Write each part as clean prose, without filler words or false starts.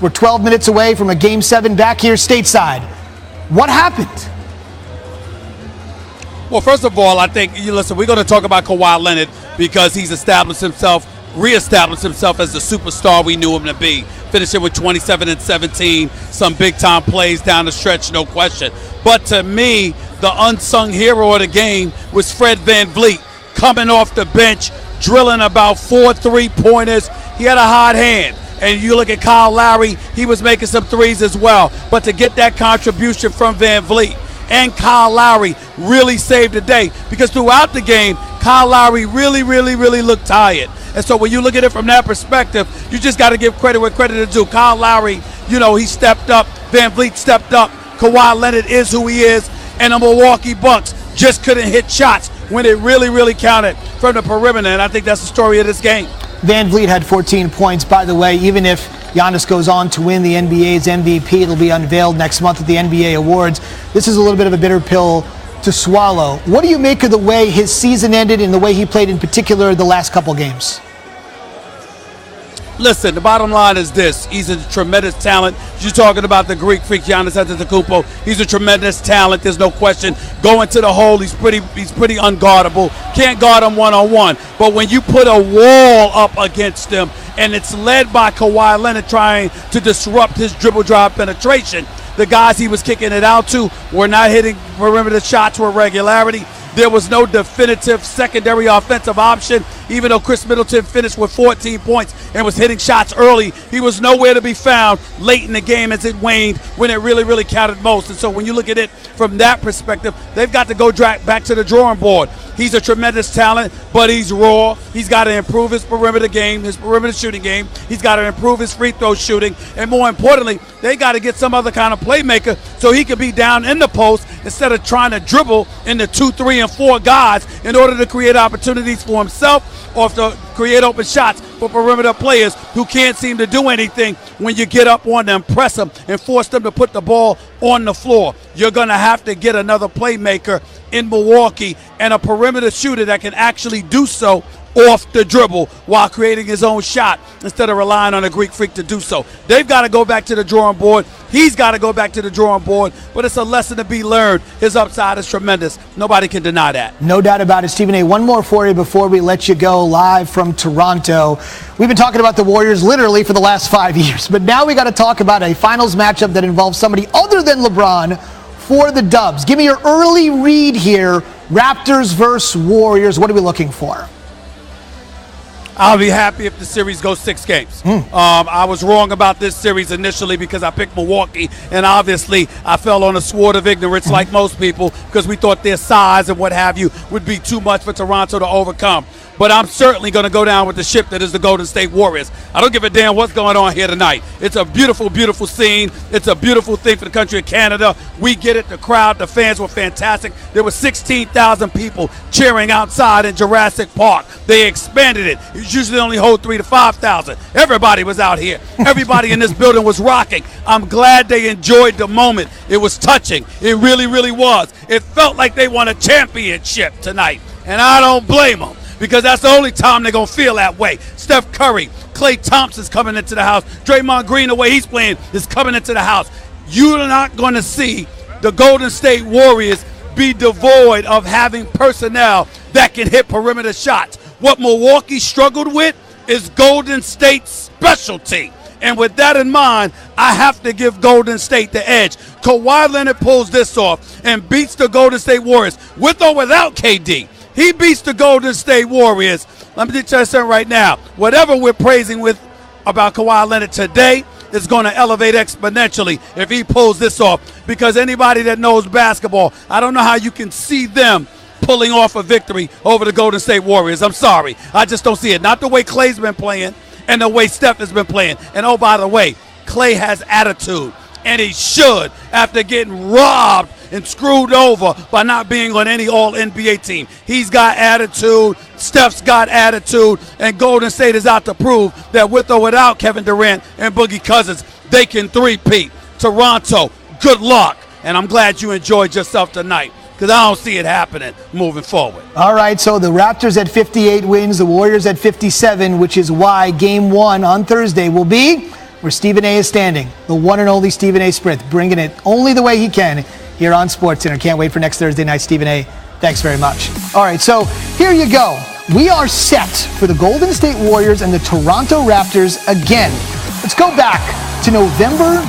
We're 12 minutes away from a Game 7 back here stateside. What happened? Well, first of all, I think, listen, we're going to talk about Kawhi Leonard because he's reestablished himself as the superstar we knew him to be, finishing with 27 and 17, some big-time plays down the stretch, no question. But to me, the unsung hero of the game was Fred VanVleet, coming off the bench, drilling about 4 3-pointers. He had a hot hand. And you look at Kyle Lowry, he was making some threes as well. But to get that contribution from VanVleet and Kyle Lowry really saved the day, because throughout the game, Kyle Lowry really looked tired. And so when you look at it from that perspective, you just got to give credit where credit is due. Kyle Lowry, he stepped up. VanVleet stepped up. Kawhi Leonard is who he is. And the Milwaukee Bucks just couldn't hit shots when it really counted from the perimeter. And I think that's the story of this game. VanVleet had 14 points. By the way, even if Giannis goes on to win the NBA's MVP, it'll be unveiled next month at the NBA Awards. This is a little bit of a bitter pill to swallow. What do you make of the way his season ended and the way he played in particular the last couple games? Listen, the bottom line is this. He's a tremendous talent. You're talking about the Greek freak, Giannis Antetokounmpo. He's a tremendous talent. There's no question. Going to the hole, he's pretty unguardable. Can't guard him one-on-one. But when you put a wall up against him, and it's led by Kawhi Leonard trying to disrupt his dribble drive penetration, the guys he was kicking it out to were not hitting perimeter shots with regularity. There was no definitive secondary offensive option. Even though Chris Middleton finished with 14 points and was hitting shots early, he was nowhere to be found late in the game as it waned when it really counted most. And so when you look at it from that perspective, they've got to go back to the drawing board. He's a tremendous talent, but he's raw. He's got to improve his perimeter game, his perimeter shooting game. He's got to improve his free throw shooting. And more importantly, they got to get some other kind of playmaker so he can be down in the post instead of trying to dribble into 2, 3, and 4 guys in order to create opportunities for himself or to create open shots for perimeter players who can't seem to do anything when you get up on them, press them, and force them to put the ball on the floor. You're going to have to get another playmaker in Milwaukee and a perimeter shooter that can actually do so off the dribble while creating his own shot instead of relying on a Greek freak to do so. They've got to go back to the drawing board. He's got to go back to the drawing board, but it's a lesson to be learned. His upside is tremendous. Nobody can deny that. No doubt about it. Stephen A., one more for you before we let you go live from Toronto. We've been talking about the Warriors literally for the last 5 years, but now we got to talk about a finals matchup that involves somebody other than LeBron for the Dubs. Give me your early read here. Raptors versus Warriors. What are we looking for? I'll be happy if the series goes 6 games. I was wrong about this series initially because I picked Milwaukee, and obviously I fell on a sword of ignorance like most people because we thought their size and what have you would be too much for Toronto to overcome. But I'm certainly going to go down with the ship that is the Golden State Warriors. I don't give a damn what's going on here tonight. It's a beautiful scene. It's a beautiful thing for the country of Canada. We get it. The crowd, the fans were fantastic. There were 16,000 people cheering outside in Jurassic Park. They expanded it. It usually only hold 3,000 to 5,000. Everybody was out here. Everybody in this building was rocking. I'm glad they enjoyed the moment. It was touching. It really was. It felt like they won a championship tonight, and I don't blame them, because that's the only time they're going to feel that way. Steph Curry, Klay Thompson's coming into the house. Draymond Green, the way he's playing, is coming into the house. You're not going to see the Golden State Warriors be devoid of having personnel that can hit perimeter shots. What Milwaukee struggled with is Golden State's specialty. And with that in mind, I have to give Golden State the edge. Kawhi Leonard pulls this off and beats the Golden State Warriors with or without KD. He beats the Golden State Warriors. Let me tell you something right now. Whatever we're praising about Kawhi Leonard today is going to elevate exponentially if he pulls this off. Because anybody that knows basketball, I don't know how you can see them pulling off a victory over the Golden State Warriors. I'm sorry. I just don't see it. Not the way Klay's been playing and the way Steph has been playing. And oh, by the way, Klay has attitude. And he should, after getting robbed and screwed over by not being on any all-NBA team. He's got attitude, Steph's got attitude, and Golden State is out to prove that with or without Kevin Durant and Boogie Cousins, they can three-peat. Toronto, good luck, and I'm glad you enjoyed yourself tonight, because I don't see it happening moving forward. All right, so the Raptors at 58 wins, the Warriors at 57, which is why Game 1 on Thursday will be where Stephen A is standing, the one and only Stephen A. Smith, bringing it only the way he can here on SportsCenter. Can't wait for next Thursday night, Stephen A. Thanks very much. All right, so here you go. We are set for the Golden State Warriors and the Toronto Raptors again. Let's go back to November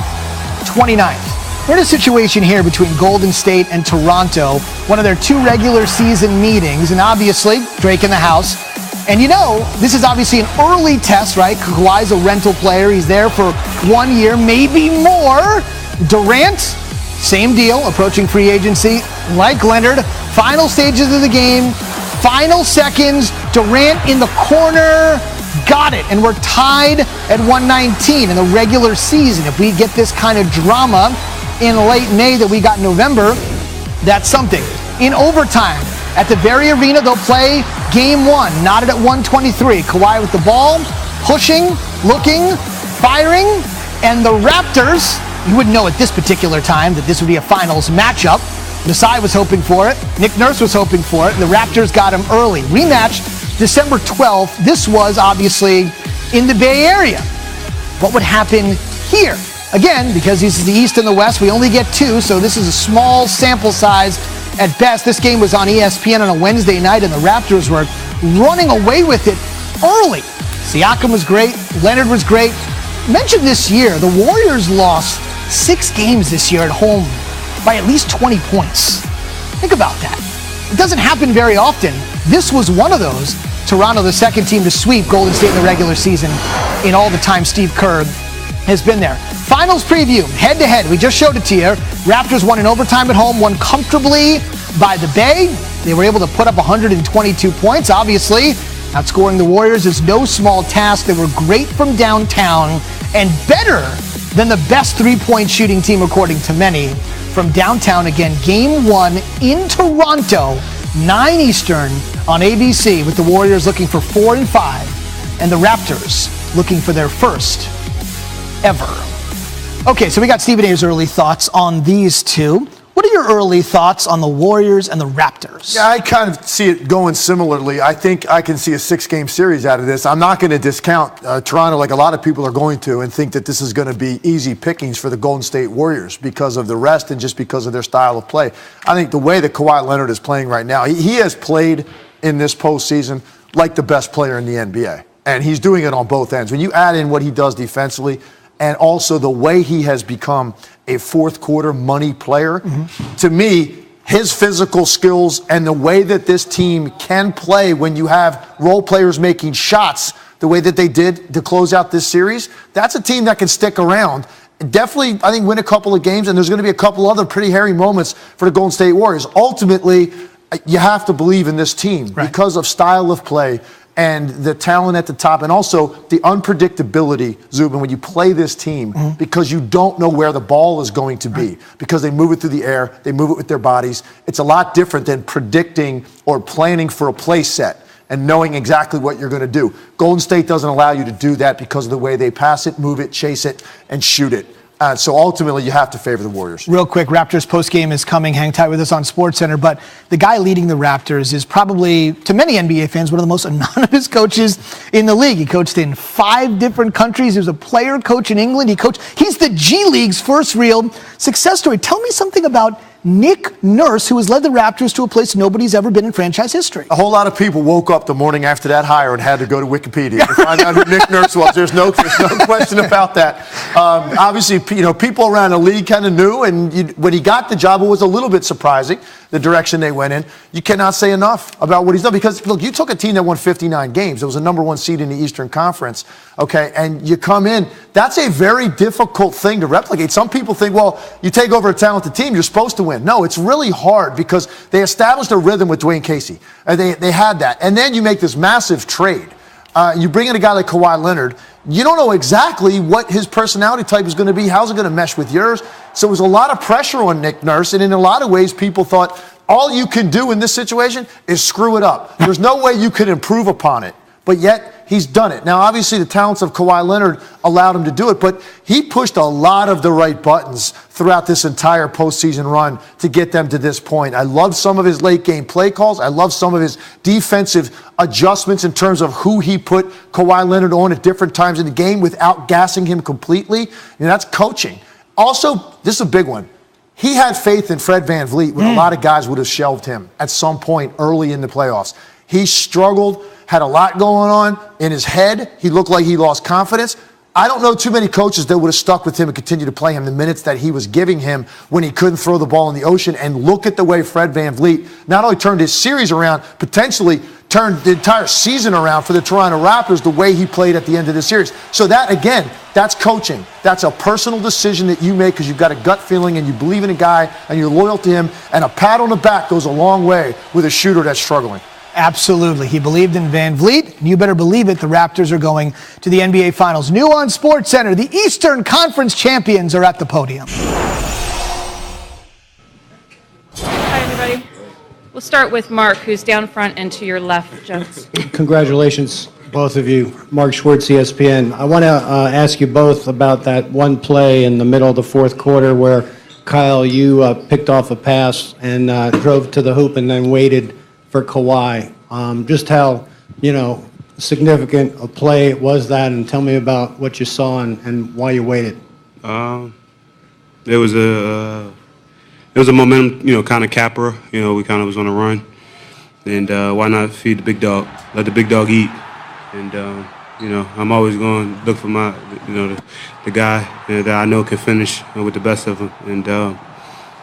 29th. We're in a situation here between Golden State and Toronto, one of their 2 regular season meetings, and obviously Drake in the house. And you know, this is obviously an early test, right? Kawhi's a rental player. He's there for 1 year, maybe more. Durant, same deal, approaching free agency. Like Leonard, final stages of the game, final seconds, Durant in the corner, got it. And we're tied at 119 in the regular season. If we get this kind of drama in late May that we got in November, that's something. In overtime, at the very arena, they'll play game 1, knotted at 123. Kawhi with the ball, pushing, looking, firing, and the Raptors, you wouldn't know at this particular time that this would be a finals matchup. Masai was hoping for it. Nick Nurse was hoping for it. And the Raptors got him early. Rematch December 12th. This was obviously in the Bay Area. What would happen here? Again, because this is the East and the West, we only get 2, so this is a small sample size at best. This game was on ESPN on a Wednesday night, and the Raptors were running away with it early. Siakam was great. Leonard was great. Mentioned this year, the Warriors lost 6 games this year at home by at least 20 points. Think about that. It doesn't happen very often. This was one of those. Toronto, the second team to sweep Golden State in the regular season in all the time Steve Kerr has been there. Finals preview, head-to-head. We just showed it to you. Raptors won in overtime at home, won comfortably by the Bay. They were able to put up 122 points. Obviously, outscoring the Warriors is no small task. They were great from downtown and better than the best three-point shooting team, according to many, from downtown. Again, game 1 in Toronto, 9 Eastern on ABC, with the Warriors looking for 4 and 5 and the Raptors looking for their first ever. Okay, so we got Stephen A's early thoughts on these two. What are your early thoughts on the Warriors and the Raptors? Yeah, I kind of see it going similarly. I think I can see a 6-game series out of this. I'm not going to discount Toronto like a lot of people are going to and think that this is going to be easy pickings for the Golden State Warriors because of the rest and just because of their style of play. I think the way that Kawhi Leonard is playing right now, he has played in this postseason like the best player in the NBA. And he's doing it on both ends. When you add in what he does defensively and also the way he has become a fourth quarter money player, to me, his physical skills and the way that this team can play when you have role players making shots the way that they did to close out this series, that's a team that can stick around. Definitely, I think, win a couple of games, and there's going to be a couple other pretty hairy moments for the Golden State Warriors. Ultimately, you have to believe in this team because of style of play and the talent at the top, and also the unpredictability, Zubin, when you play this team, because you don't know where the ball is going to be, because they move it through the air, they move it with their bodies. It's a lot different than predicting or planning for a play set and knowing exactly what you're going to do. Golden State doesn't allow you to do that because of the way they pass it, move it, chase it, and shoot it. So ultimately, you have to favor the Warriors. Real quick, Raptors postgame is coming. Hang tight with us on SportsCenter. But the guy leading the Raptors is probably, to many NBA fans, one of the most anonymous coaches in the league. He coached in 5 different countries. He was a player coach in England. He's the G League's first real success story. Tell me something about Nick Nurse, who has led the Raptors to a place nobody's ever been in franchise history. A whole lot of people woke up the morning after that hire and had to go to Wikipedia to find out who Nick Nurse was. There's no question about that. Obviously, people around the league kind of knew, and when he got the job, it was a little bit surprising, the direction they went in. You cannot say enough about what he's done because, look, you took a team that won 59 games. It was a number 1 seed in the Eastern Conference, okay, and you come in. That's a very difficult thing to replicate. Some people think, well, you take over a talented team, you're supposed to win. No, it's really hard because they established a rhythm with Dwayne Casey. They had that. And then you make this massive trade. You bring in a guy like Kawhi Leonard. You don't know exactly what his personality type is going to be. How's it going to mesh with yours? So it was a lot of pressure on Nick Nurse. And in a lot of ways, people thought all you can do in this situation is screw it up. There's no way you can improve upon it. But yet, he's done it. Now, obviously, the talents of Kawhi Leonard allowed him to do it, but he pushed a lot of the right buttons throughout this entire postseason run to get them to this point. I love some of his late game play calls. I love some of his defensive adjustments in terms of who he put Kawhi Leonard on at different times in the game without gassing him completely. That's coaching. Also, this is a big one. He had faith in Fred VanVleet when a lot of guys would have shelved him at some point early in the playoffs. He struggled, had a lot going on in his head. He looked like he lost confidence. I don't know too many coaches that would have stuck with him and continued to play him the minutes that he was giving him when he couldn't throw the ball in the ocean. And look at the way Fred VanVleet not only turned his series around, potentially turned the entire season around for the Toronto Raptors the way he played at the end of the series. So that, again, that's coaching. That's a personal decision that you make because you've got a gut feeling and you believe in a guy and you're loyal to him. And a pat on the back goes a long way with a shooter that's struggling. Absolutely. He believed in VanVleet. You better believe it. The Raptors are going to the NBA Finals. New on SportsCenter, the Eastern Conference champions are at the podium. Hi, everybody. We'll start with Mark, who's down front and to your left, Jones. Congratulations, both of you. Mark Schwartz, ESPN. I want to ask you both about that one play in the middle of the fourth quarter where, Kyle, you picked off a pass and drove to the hoop and then waited for Kawhi. Just how, significant a play was that, and tell me about what you saw and why you waited. It was a momentum, kind of capper. We kind of was on a run, and why not feed the big dog? Let the big dog eat. And I'm always going to look for my, the guy that I know can finish with the best of them, and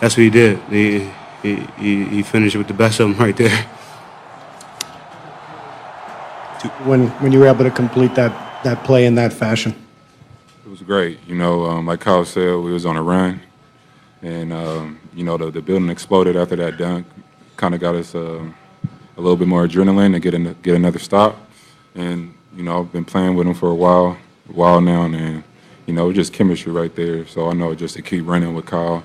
that's what he did. He finished with the best of them right there. When you were able to complete that play in that fashion? It was great. Like Kyle said, we was on a run. And, the building exploded after that dunk. Kind of got us a little bit more adrenaline to get another stop. And, I've been playing with him for a while now. And, just chemistry right there. So I know just to keep running with Kyle.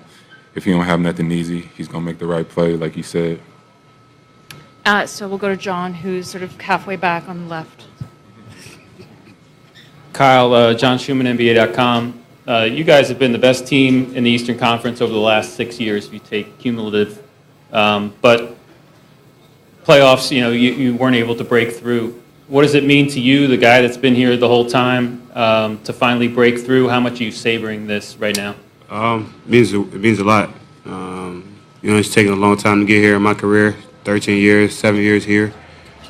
If he don't have nothing easy, he's going to make the right play, like he said. So we'll go to John, who's sort of halfway back on the left. Kyle, John Schumann, NBA.com. You guys have been the best team in the Eastern Conference over the last 6 years, if you take cumulative. But playoffs, you weren't able to break through. What does it mean to you, the guy that's been here the whole time, to finally break through? How much are you savoring this right now? It means a lot. It's taken a long time to get here in my career. 13 years, 7 years here.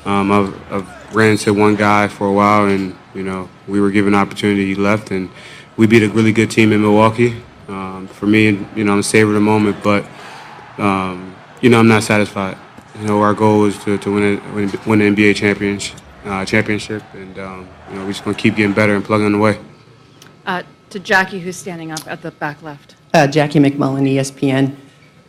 I've ran into one guy for a while, and we were given an opportunity. He left, and we beat a really good team in Milwaukee. For me, I'm savoring the moment, but I'm not satisfied. Our goal is to win the NBA championship, and we're just gonna keep getting better and plugging away. To Jackie, who's standing up at the back left. Jackie McMullen, ESPN.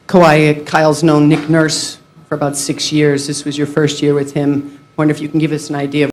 Kawhi, Kyle's known Nick Nurse for about 6 years. This was your first year with him. I wonder if you can give us an idea of